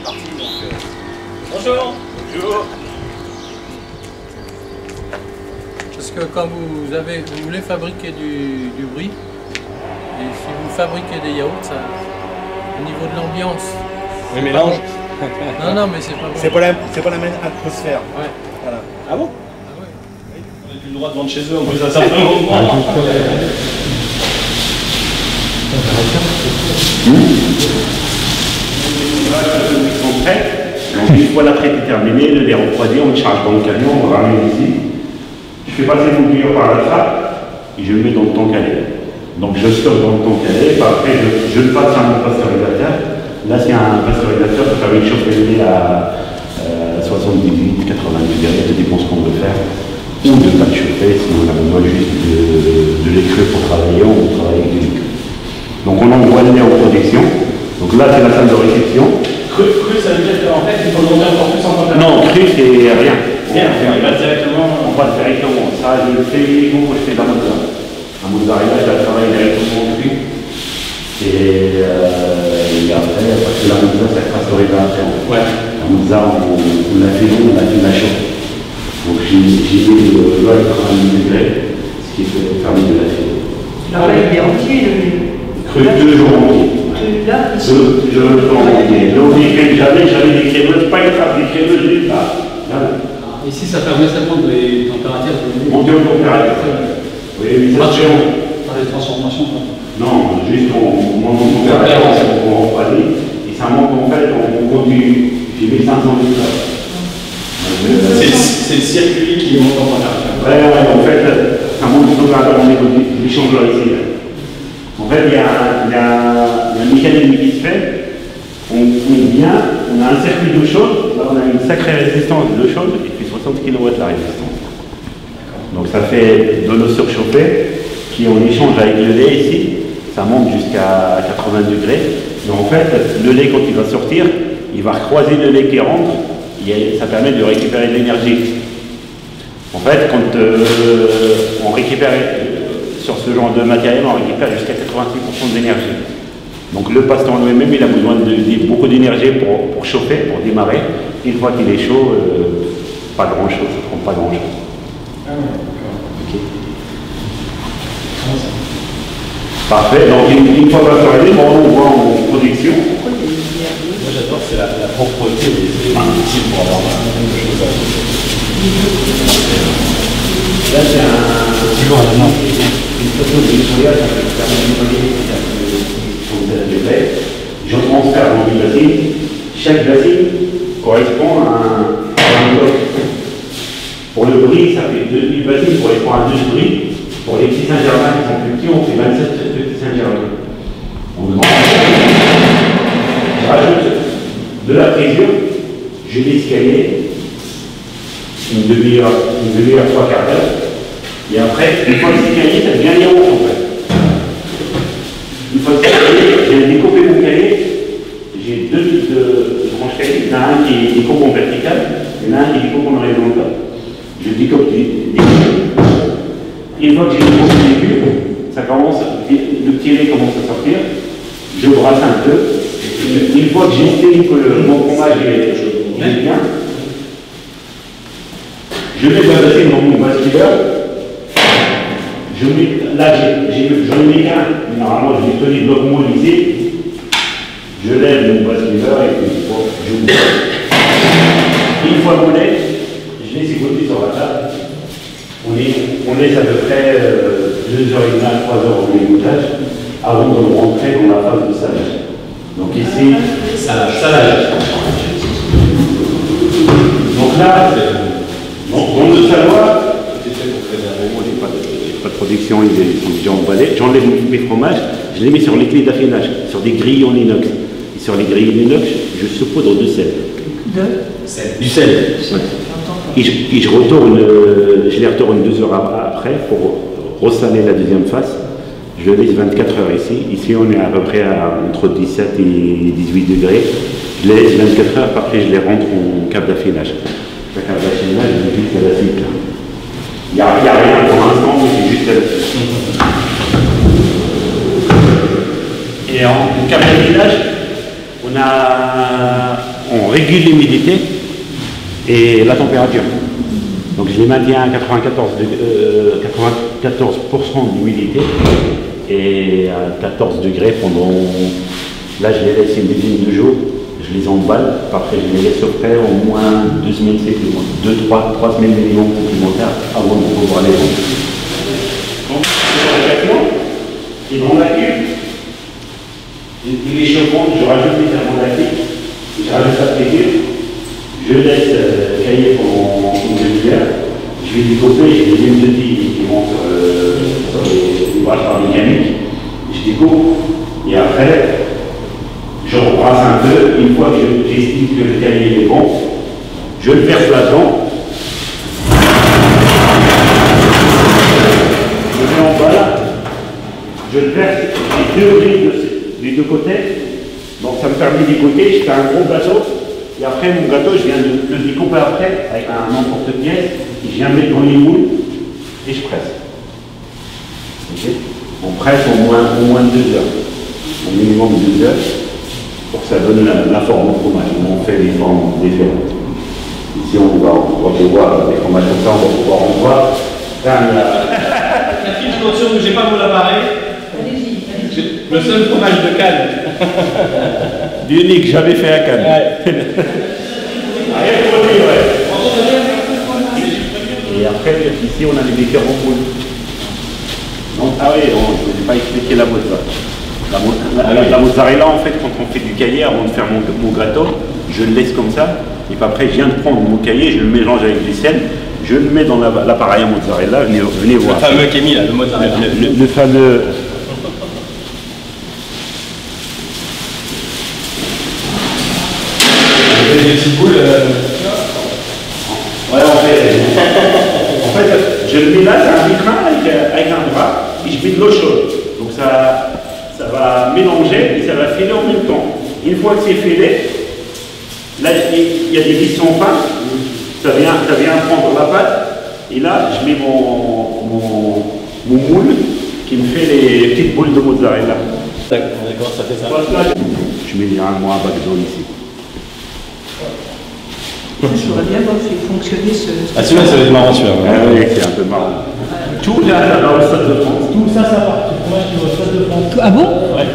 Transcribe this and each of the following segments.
partie. Donc, bonjour. Bonjour. Parce que quand vous voulez fabriquer du bruit, et si vous fabriquez des yaourts, ça, au niveau de l'ambiance. Le mélange. Non, non, mais c'est pas bon. C'est pas la même atmosphère. Ouais. Voilà. Ah bon? Ah ouais. On n'a plus le droit de vendre chez eux en plus à certains moments. Ils sont prêts. Donc une fois la traite est terminée, le lait refroidi, on le charge dans le camion, on le ramène ici. Je fais passer mon client par la trappe et je le mets dans le tank à lait. Donc je stocke dans le tank à lait, après je le passe à mon pasteurisateur. Là c'est un pasteurisateur qui permet de chauffer le lait à 78, 80 degrés, ça dépend ce qu'on veut faire. Ou de ne pas le chauffer, si on a besoin juste de lait cru pour travailler, on travaille avec du lait cru. Donc on envoie le lait en production. Donc là c'est la salle de réception. Cru, ça veut dire qu'en fait, il faut monter encore plus en température. Non, cru c'est rien. Rien, il va directement. On passe directement. Ça, je le fais uniquement quand je fais de la mozzarella. La mozzarella, je la travaille directement au cru. Et après, parce que la mozzarella, ça crasse au révélateur. Ouais. La mozzarella, on l'a fait long, on l'a fait la chauffe. Donc j'ai mis le l'eau à 90 degrés, ce qui permet de la faire. Alors là, il est entier, Cru 2 jours entiers. là, Je le fais entier. Le week-end, j'avais des crémeuses, pas une trappe, des crémeuses, juste là. Ici, ça permet seulement des températures de Monter en température. Oui, ça se fait. Pas de transformation. Non, juste on monte en température, on refroidit, et ça monte en fait, on continue. J'ai mis 500 litres. C'est le circuit qui monte en température. Ouais, en fait, ça monte en température, on échange là ici. En fait, il y a un mécanisme qui se fait. On vient, on a un circuit d'eau chaude, là on a une sacrée résistance d'eau chaude, et puis 60 kW la résistance. Donc ça fait de l'eau surchauffée, qui on échange avec le lait ici, ça monte jusqu'à 80 degrés. Et en fait, le lait quand il va sortir, il va recroiser le lait qui rentre, et ça permet de récupérer de l'énergie. En fait, quand on récupère, sur ce genre de matériel, on récupère jusqu'à 86% d'énergie. Donc le pasteur en lui-même, il a besoin de beaucoup d'énergie pour chauffer, pour démarrer. Une fois qu'il est chaud, pas grand-chose, ça ne prend pas grand-chose. Ah ouais, d'accord. Okay. Parfait, donc une fois pasteur libre, on voit en production. Moi j'adore, c'est la propreté des outils pour avoir de choses à faire. Là c'est une photo de nettoyage avec la je transfère dans une bassine. Chaque bassine correspond à un bloc. Pour le bris, ça fait une bassine correspond à 2 bris. Pour les petits Saint-Germain qui sont plus petits, on fait 27 petits Saint-Germain. Je rajoute de la pression, je laisse caler une demi-heure, 3 quarts d'heure. Et après, une fois que c'est calé, ça devient yaourt en fait. Une fois que c'est calé, j'ai découpé mon cahier, j'ai 2 types de tranches cahiers. Il y en a un qui découpe en vertical, il y en a un qui découpe en horizontal. Je découpe des cubes. Une fois que j'ai découpé les cubes, le petit lait commence à sortir, je brasse un peu. Une fois que j'ai estimé que mon fromage est bien, je mets la bassine dans mon basculeur. Là, j'en ai mis qu'un. Normalement, je l'ai tenu bloc moule ici. Je lève mon basculeur et puis je ouvre. Une fois moulé, je laisse écouter sur la table. On laisse à peu près 2h30, 3h au écoutage avant de rentrer dans la phase de salage. Donc ici, salage. Donc là, dans le saloir, pas de production, ils sont déjà emballés. J'enlève mes fromages, je les mets sur les clés d'affinage, sur des grilles en inox. Et sur les grilles en inox, je saupoudre de sel. Du sel. Ouais. Et je retourne, je les retourne 2 heures après pour ressaler la deuxième face. Je laisse 24 heures ici. Ici, on est à peu près entre 17 et 18 degrés. Je les laisse 24 heures, après je les rentre en cave d'affinage. La cave d'affinage, je dis que la cible. Il n'y a rien pour l'instant, c'est juste Et en cave d'affinage, on régule l'humidité et la température. Donc je les maintiens à 94% d'humidité et à 14 degrés pendant... Là je les laisse une dizaine de jours, je les emballe, après je les laisse au frais au moins 2 semaines supplémentaires, 3 semaines minimum supplémentaires avant de pouvoir les vendre. Donc et dans la cuve, il est chauffant, je rajoute les thermolactiques, je rajoute la friture, je laisse cailler pendant une demi-heure, je vais découper, j'ai des lignes de billes qui vont sur les brasseurs mécaniques, je découpe, et après, je rebrasse un peu, une fois que j'estime que le cahier est bon, je le verse là-dedans, je le mets en bas, je le verse les deux grilles des deux côtés, donc ça me permet d'écouter, je fais un gros gâteau, et après mon gâteau, je viens de le découper après avec un emporte-pièce, je viens mettre dans les moules et je presse. Okay. On presse au moins 2 heures, au minimum 2 heures, pour que ça donne la forme au fromage. On fait des formes différentes. Ici, on va pouvoir des fromages comme ça, on va pouvoir en voir. La fiche mention où j'ai pas mon appareil. Le seul fromage de Cannes. L'unique, j'avais fait à Cannes. Et après, ici, on a des différents poules. Donc, ah oui, je ne vous ai pas expliqué la mozzarella. La mozzarella, en fait, quand on fait du cahier, avant de faire mon gâteau, je le laisse comme ça. Et puis après, je viens de prendre mon cahier, je le mélange avec du sel, je le mets dans l'appareil à mozzarella. Venez voir. Le fameux Kémy, là, le mozzarella. Le fameux. Des petites boules. Ouais, en fait, je le mets là, c'est un micrin avec un bras, et je mets de l'eau chaude. Donc ça va mélanger et ça va filer en même temps. Une fois que c'est filé, là il y a des vis en fin, ça vient prendre la pâte, et là je mets mon moule qui me fait les petites boules de mozzarella. D'accord, ça fait ça. Je mets généralement un backdown ici. Je voudrais bien voir si fonctionner ce... Ah, celui-là, ça va être marrant, celui-là. Ah oui, c'est un peu marrant. Tout là, dans le Stade de France. Tout ça, ça part. Tu fromage qui va au Stade de France. Ah bon? Ouais.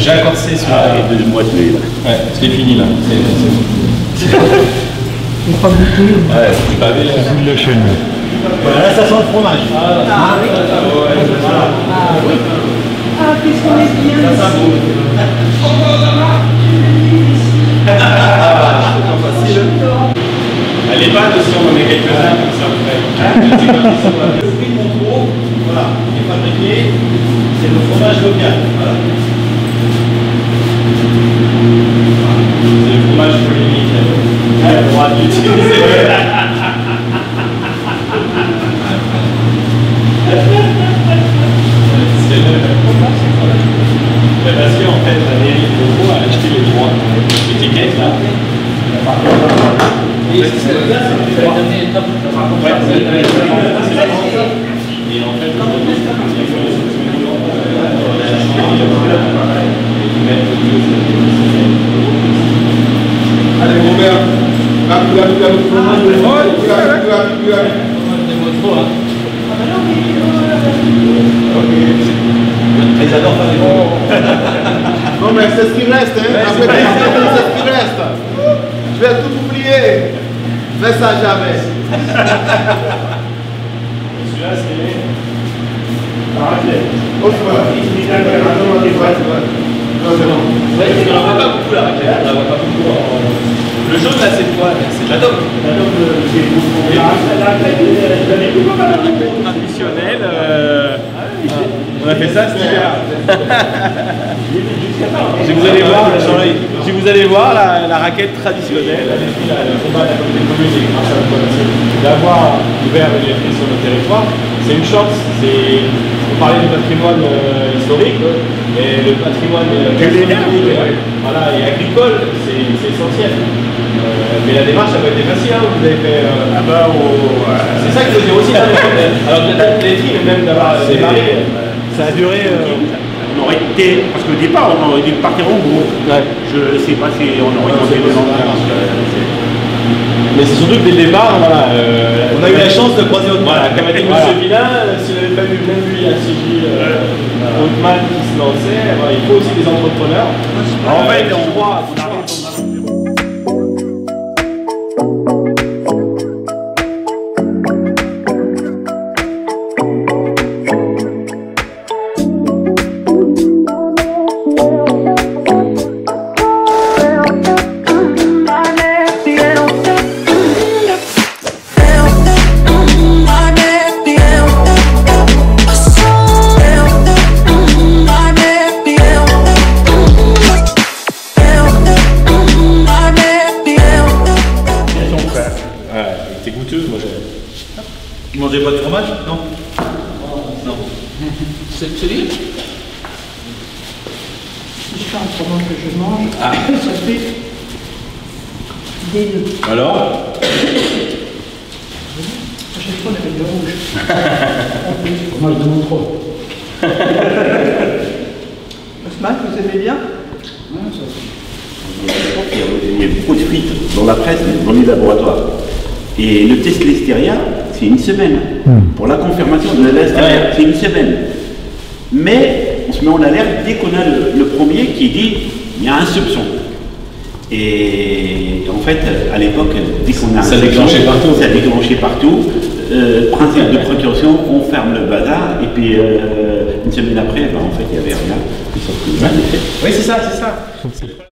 J'ai accorsé celui-là. Et 2 mois de mai, là. Ouais, c'est fini, là. On pas goûté. Ouais, c'est pas bien. Le chêne. Voilà, là, ça sent le fromage. Ah oui. Ah oui. Ah, qu'est-ce qu'on est bien ici. Elle est pas aussi, on en met quelques-uns comme ça après. Le prix contrôle, voilà, il est fabriqué, c'est le fromage local. Voilà. C'est le fromage polémique. Elle a le droit d'utiliser. C'est parce qu'en fait, la mairie de Beauvau a acheté les droits, l'étiquette là. Et en fait, allez Robert, ils adorent faire des bons. non mais c'est ce qui reste, hein. Après c'est ce qui reste. Je vais tout oublier. Mais ça jamais. Celui-là, c'est les... Non, c'est bon. Ouais, on n'en voit pas beaucoup la raclette, on n'en voit pas beaucoup. Le jaune là, c'est quoi? C'est de la dope. La dope, c'est traditionnel. On a fait ça cet hiver. Si vous allez voir la raquette traditionnelle, le combat de la communauté commune et grâce à la coalition d'avoir ouvert une électricité sur notre territoire, c'est une chance. On parlait du patrimoine historique, et le patrimoine voilà, et agricole, c'est essentiel. Mais la démarche, ça va être facile, hein, vous avez fait... c'est ça qu'il faut dire aussi. Alors peut-être les filles, même d'avoir démarré, Ça a duré on aurait été, parce qu'au départ, on aurait dû partir en groupe. Ouais. Je sais pas si on aurait tenté le lendemain. Mais c'est surtout que dès le départ, voilà, On a eu la chance de croiser Hautman. voilà, comme a dit Voilà. M. Villain, s'il n'avait pas vu même lui à CJ Hautman qui se lançait, voilà, il faut aussi des entrepreneurs. En fait, qui on croient. C'est goûteux, moi j'ai. Vous mangez pas de fromage? Non. Non. C'est libre. Si je parle pendant que je mange, ça fait des nœuds. Alors À chaque fois, on avait du rouge. Moi, je demande trop. Osman, vous aimez bien? Il y a beaucoup de fuites dans la presse, dans les laboratoires. Et le test Listeria, c'est une semaine. Pour la confirmation de la Listeria, c'est une semaine. Mais on se met en alerte dès qu'on a le premier qui dit il y a un soupçon. Et en fait, à l'époque, dès qu'on a un Ça soupçon, déclenchait partout. ça déclenchait partout. Principe de précaution, on ferme le bazar. Et puis une semaine après, en fait, il n'y avait rien. Sauf que, Oui, c'est ça, c'est ça.